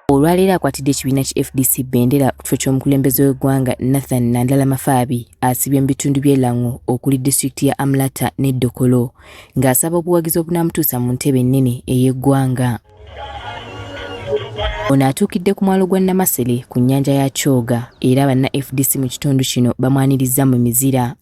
Olwaleero akwatidde ekibiina ki FDC bendera ku kifo ky'omukulembeze w'eggwanga Nandala Mafabi asibye mu bitundu by'e Lango okuli disitulikiti ya Amulaata ne Dokolo ng'asaba obuwagizi obunaamutuusa mu ntebe ennene ey'eggwanga. Ono atuukidde ku mwalo gwa Namasere ku nnyanja ya Kyobwa era banna FDC mu kitundu kino bamwaniriza mu mizira.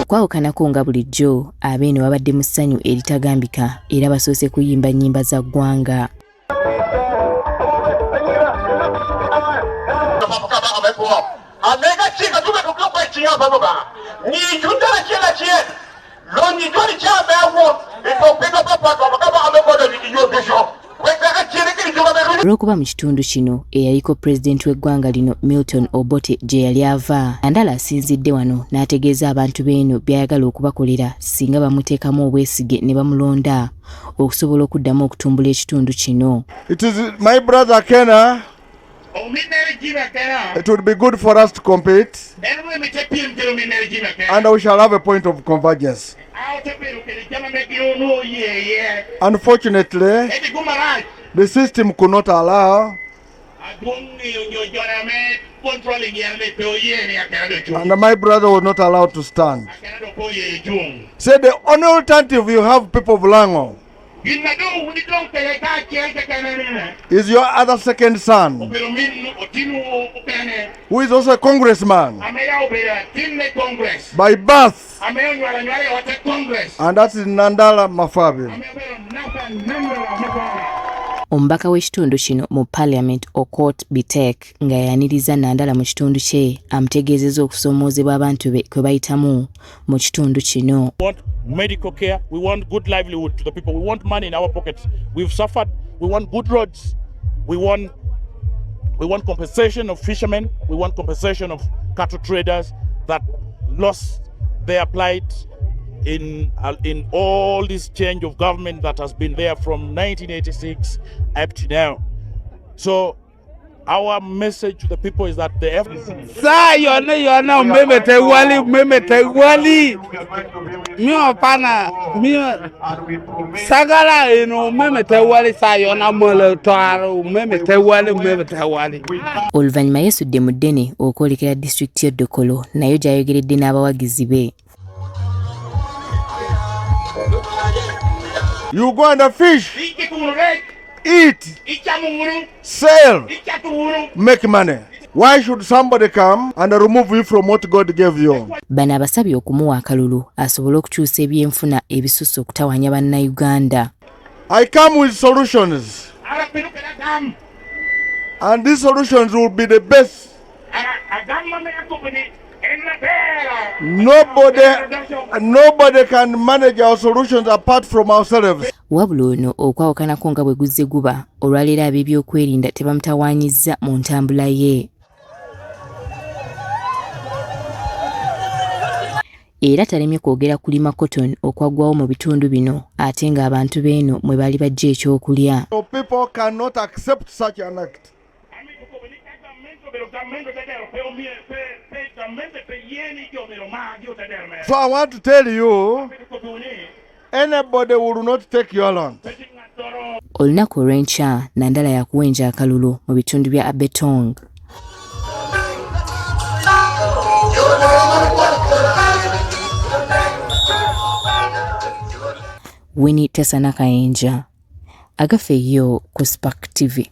Okwawukanako nga bulijjo abeeno babadde mu ssanyu eritagambika era basoose kuyimba nnyimba za ggwanga. Olw'okuba mu kitundu kino eyaliko pulezidenti w'eggwanga lino Milton Obote gye yali ava, Nandala asinzidde wano n'ategeeza abantu beeno by'ayagala okubakolera singa bamuteekamu obwesige ne bamulonda okusobola okuddamu okutumbula ekitundu kino. It is my brother Kena. It would be good for us to compete and we shall have a point of convergence. Unfortunately, the system could not allow, and my brother was not allowed to stand. Say the only alternative you have, people of Lango, is your other second son, who is also a congressman by birth, and that is Nandala Mafabi. Omubaka w'ekitundu kino mu Parliament Okot Bitek nga yaniriza Nandala mu kitundu kye amutegeezezza okusoomoozebwa abantu be kwe bayitamu mu kitundu kino. We want medical care, we want good livelihood to the people, we want money in our pockets. We've suffered, we want good roads, we want compensation of fishermen, we want compensation of cattle traders that lost their plight in all this change of government that has been there from 1986 up to now. So our message to the people is that the FDC oluvannyuma yeesudde mu ddene okwolekera disitulikiti y'e Dokolo nayo gy'ayogeredde n'abawagizi be. You go and fish, eat, sell, make money. Why should somebody come and remove you from what God gave you? Bano abasabye okumuwa akalulu asobole okukyusa ebyenfuna ebisusse okutawaanya bannayuganda. I come with solutions, and these solutions will be the best. Nobody can manage our solutions apart from ourselves. Wabula ono okwawukanako nga bwe guzze guba olwaleero ab'ebyokwerinda tebamutawaanyizza mu ntambula ye. Era talemye kwogera kulima cotton okwaggwawo mu bitundu bino ate ng'abantu beeno mwe bali bajja ekyokulya. So people cannot accept such an act. So I want to tell you, anybody will not take your land. Olunaku olw'enkya Nandala yakuwenja akalulu mu bitundu bya Abetong. Winnie Tesana Kayenja, agafe yo ku Spark TV.